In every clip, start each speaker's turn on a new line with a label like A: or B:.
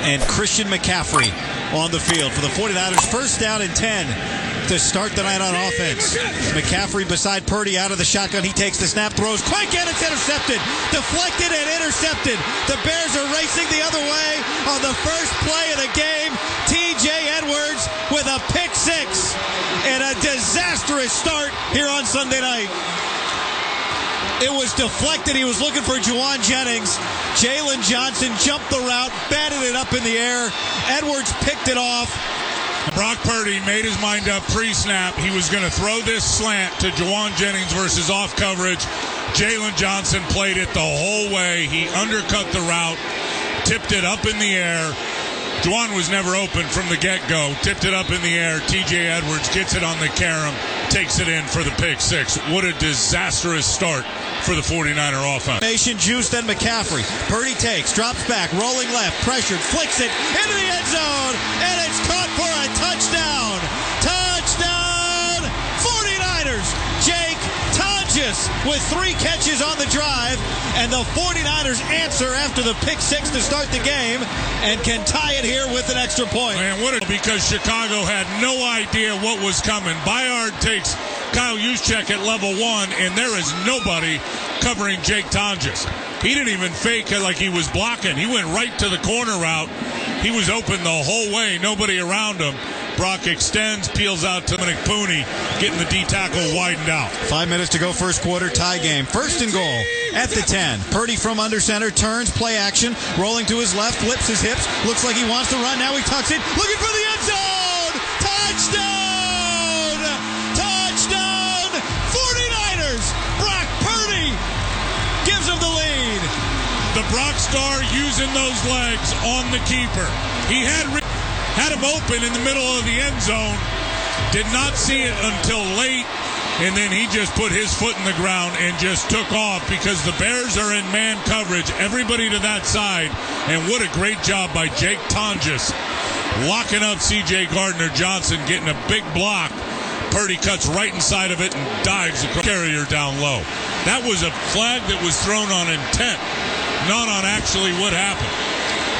A: and Christian McCaffrey on the field for the 49ers. First down and 10 to start the night on offense. McCaffrey beside Purdy out of the shotgun. He takes the snap, throws quick, and it's intercepted. Deflected and intercepted. The Bears are racing the other way on the first play of the game. T.J. Edwards with a pick six and a disastrous start here on Sunday night. It was deflected. He was looking for Juwan Jennings. Jalen Johnson jumped the route, batted it up in the air. Edwards picked it off.
B: Brock Purdy made his mind up pre-snap. He was going to throw this slant to Juwan Jennings versus off coverage. Jalen Johnson played it the whole way. He undercut the route, tipped it up in the air. Juwan was never open from the get-go. Tipped it up in the air. T.J. Edwards gets it on the carom, takes it in for the pick six. What a disastrous start for the 49er offense.
A: Nation juice, then McCaffrey. Purdy takes, drops back, rolling left, pressured, flicks it into the end zone, and it's caught for a touchdown. Touchdown, 49ers. Jake Tonjes with 3 catches on the drive, and the 49ers answer after the pick six to start the game and can tie it here with an extra point.
B: Man, because Chicago had no idea what was coming. Byard takes Kyle Juszczyk at level 1, and there is nobody covering Jake Tonjes. He didn't even fake it like he was blocking. He went right to the corner route. He was open the whole way, nobody around him. Brock extends, peels out to Dominic Pooney, getting the D tackle widened out.
A: 5 minutes to go, first quarter, tie game. First and goal at the 10. Purdy from under center, turns, play action, rolling to his left, flips his hips, looks like he wants to run. Now he tucks it, looking for the end zone! Touchdown! Touchdown! 49ers! Brock Purdy gives him the lead.
B: The Brock star using those legs on the keeper. He had him open in the middle of the end zone. Did not see it until late. And then he just put his foot in the ground and just took off because the Bears are in man coverage. Everybody to that side. And what a great job by Jake Tonjes. Locking up C.J. Gardner-Johnson, getting a big block. Purdy cuts right inside of it and dives the carrier down low. That was a flag that was thrown on intent, not on actually what happened.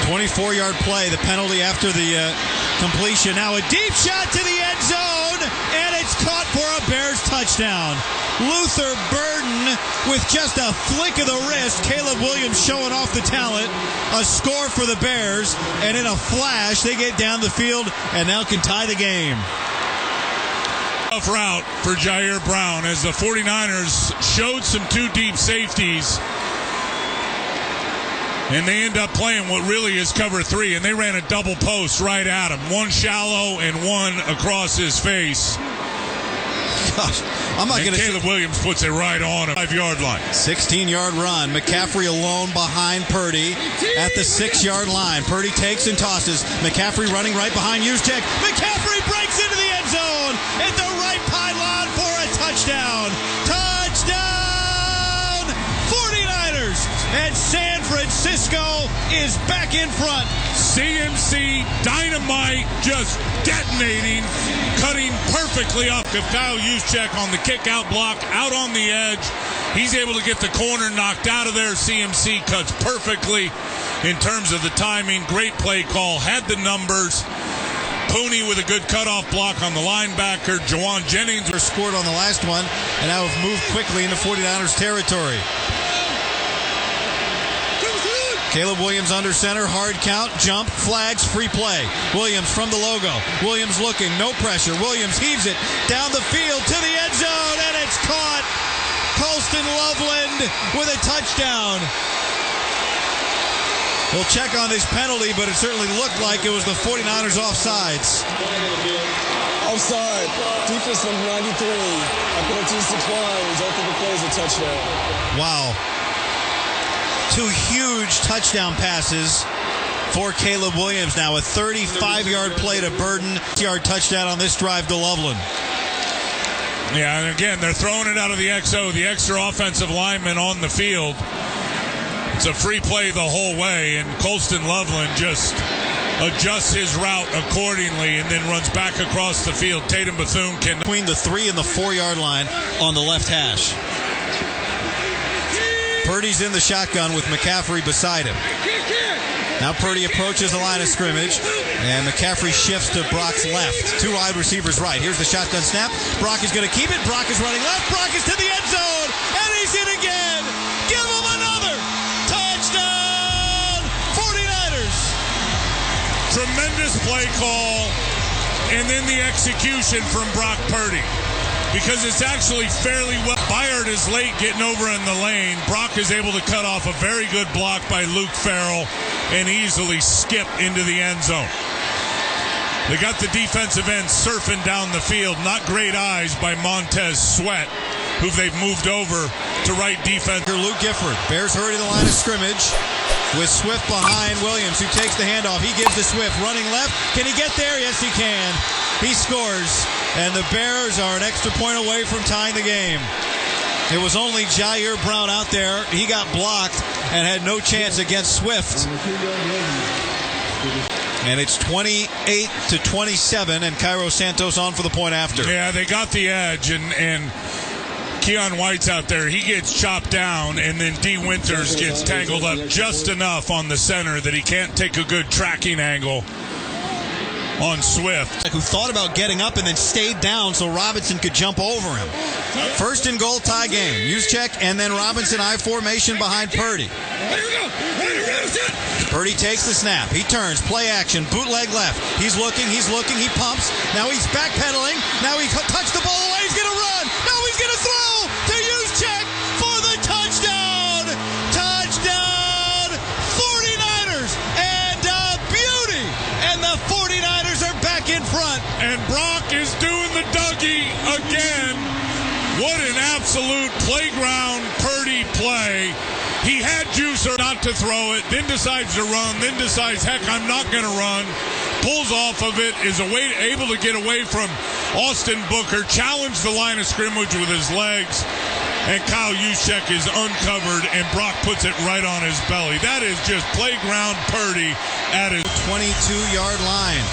A: 24-yard play, the penalty after the completion. Now a deep shot to the end zone, and it's caught for a Bears touchdown. Luther Burden with just a flick of the wrist. Caleb Williams showing off the talent. A score for the Bears, and in a flash, they get down the field and now can tie the game.
B: Tough route for Jair Brown as the 49ers showed some 2 deep safeties. And they end up playing what really is cover 3, and they ran a double post right at him. One shallow and one across his face.
A: Gosh, I'm not going to.
B: Caleb Williams puts it right on a 5-yard line.
A: 16-yard run. McCaffrey alone behind Purdy at the 6-yard line. Purdy takes and tosses. McCaffrey running right behind Juszczyk. McCaffrey breaks into the end zone at the right pylon for a touchdown. Touchdown! 49ers and San Francisco is back in front.
B: CMC Dynamite just detonating, cutting perfectly up of Kyle Juszczyk on the kick-out block, out on the edge. He's able to get the corner knocked out of there. CMC cuts perfectly in terms of the timing. Great play call, had the numbers. Pooney with a good cutoff block on the linebacker. Juwan Jennings
A: scored on the last one, and now have moved quickly into 49ers territory. Caleb Williams under center, hard count, jump, flags, free play. Williams from the logo. Williams looking, no pressure. Williams heaves it down the field to the end zone, and it's caught. Colston Loveland with a touchdown. We'll check on this penalty, but it certainly looked like it was the 49ers offsides.
C: Offside. Defense number 93. Penalties decline. Result of the play is a touchdown.
A: Wow. 2 huge touchdown passes for Caleb Williams now. A 35-yard play to Burden. 6-yard touchdown on this drive to Loveland.
B: Yeah, and again, they're throwing it out of the XO, the extra offensive lineman on the field. It's a free play the whole way, and Colston Loveland just adjusts his route accordingly and then runs back across the field. Tatum Bethune can...
A: Between the 3 and the 4-yard line on the left hash. Purdy's in the shotgun with McCaffrey beside him. Now Purdy approaches the line of scrimmage, and McCaffrey shifts to Brock's left. Two wide receivers right. Here's the shotgun snap. Brock is going to keep it. Brock is running left. Brock is to the end zone, and he's in again. Give him another touchdown, 49ers.
B: Tremendous play call, and then the execution from Brock Purdy. Because it's actually fairly well. Byard is late getting over in the lane. Brock is able to cut off a very good block by Luke Farrell and easily skip into the end zone. They got the defensive end surfing down the field. Not great eyes by Montez Sweat, who they've moved over to right defense.
A: Luke Gifford. Bears hurry to the line of scrimmage with Swift behind Williams, who takes the handoff. He gives to Swift. Running left. Can he get there? Yes, he can. He scores. And the Bears are an extra point away from tying the game. It was only Jair Brown out there. He got blocked and had no chance against Swift. And it's 28-27, and Cairo Santos on for the point after.
B: Yeah, they got the edge, and Keon White's out there. He gets chopped down, and then D. Winters gets tangled up just enough on the center that he can't take a good tracking angle on Swift,
A: who thought about getting up and then stayed down so Robinson could jump over him. First and goal, tie game. Juszczyk and then Robinson I formation behind Purdy. Purdy takes the snap. He turns, play action, bootleg left. He's looking, he pumps. Now he's backpedaling. Now he touched the ball away. He's going to run. No, he's going to throw to Juszczyk for the touchdown. Touchdown, 49ers. And beauty. And the 49ers are back in front.
B: And Brock is doing the Dougie again. What an absolute playground Purdy play. He had Juicer not to throw it, then decides to run, then decides, heck, I'm not going to run. Pulls off of it, is able to get away from Austin Booker, challenged the line of scrimmage with his legs, and Kyle Juszczyk is uncovered, and Brock puts it right on his belly. That is just playground Purdy at his
A: 22-yard line.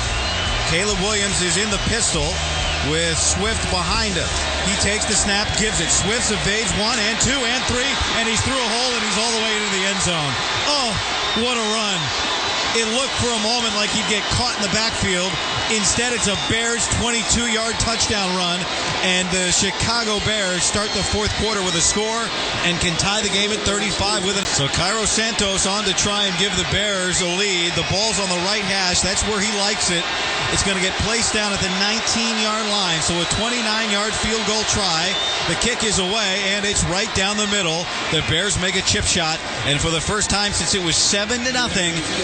A: Caleb Williams is in the pistol with Swift behind him. He takes the snap, gives it. Swift evades 1 and 2 and 3, and he's through a hole, and he's all the way into the end zone. Oh, what a run. It looked for a moment like he'd get caught in the backfield. Instead, it's a Bears 22-yard touchdown run, and the Chicago Bears start the fourth quarter with a score and can tie the game at 35 with it. So Cairo Santos on to try and give the Bears a lead. The ball's on the right hash. That's where he likes it. It's going to get placed down at the 19-yard line. So a 29-yard field goal try. The kick is away, and it's right down the middle. The Bears make a chip shot, and for the first time since it was 7-0,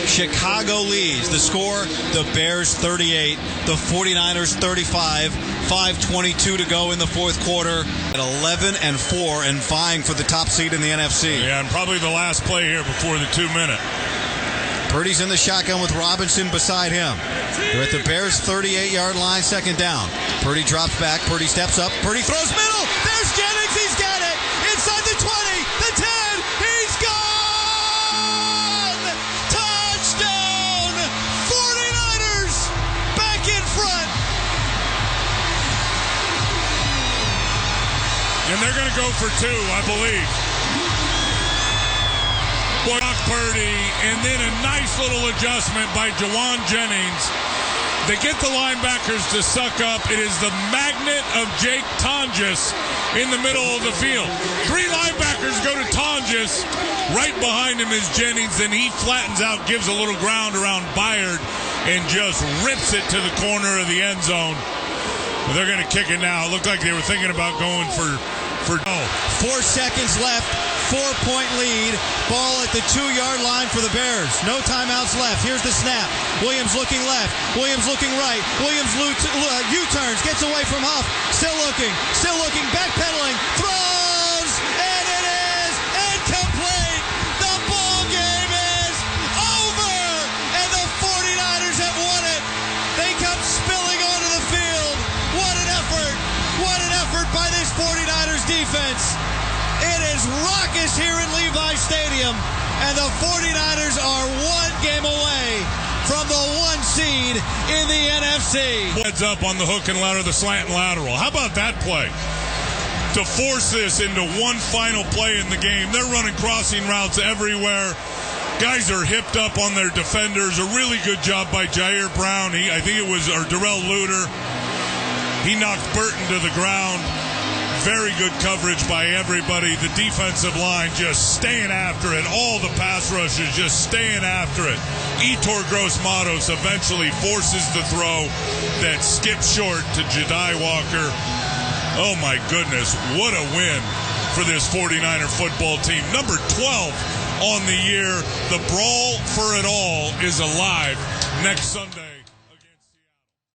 A: Chicago leads. The score, the Bears 38, the 49ers 35, 5:22 to go in the fourth quarter at 11-4 and vying for the top seed in the NFC.
B: Yeah, and probably the last play here before the 2-minute.
A: Purdy's in the shotgun with Robinson beside him. They're at the Bears 38-yard line, second down. Purdy drops back. Purdy steps up. Purdy throws middle. There's Jennings. He's got it. Inside the 20, the 10. He's gone. Touchdown. 49ers back in front.
B: And they're going to go for 2, I believe. Brock Purdy, and then a nice little adjustment by Jawan Jennings. They get the linebackers to suck up. It is the magnet of Jake Tonjes in the middle of the field. 3 linebackers go to Tonjes. Right behind him is Jennings, and he flattens out, gives a little ground around Byard, and just rips it to the corner of the end zone. But they're going to kick it now. It looked like they were thinking about going for 4
A: seconds left. 4-point lead. Ball at the 2-yard line for the Bears. No timeouts left. Here's the snap. Williams looking left. Williams looking right. Williams U-turns. Gets away from Huff. Still looking. Backpedaling. Throws. And it is incomplete. The ball game is over. And the 49ers have won it. They come spilling onto the field. What an effort. What an effort by this 49ers defense. It is raucous here in Levi Stadium, and the 49ers are 1 game away from the 1 seed in the NFC.
B: Heads up on the hook and ladder, the slant and lateral. How about that play? To force this into one final play in the game. They're running crossing routes everywhere. Guys are hipped up on their defenders. A really good job by Jair Brown. I think it was Darrell Luter. He knocked Burton to the ground. Very good coverage by everybody. The defensive line just staying after it. All the pass rushers just staying after it. Yetur Gross-Matos eventually forces the throw that skips short to Jedi Walker. Oh my goodness, what a win for this 49er football team. Number 12 on the year. The brawl for it all is alive next Sunday.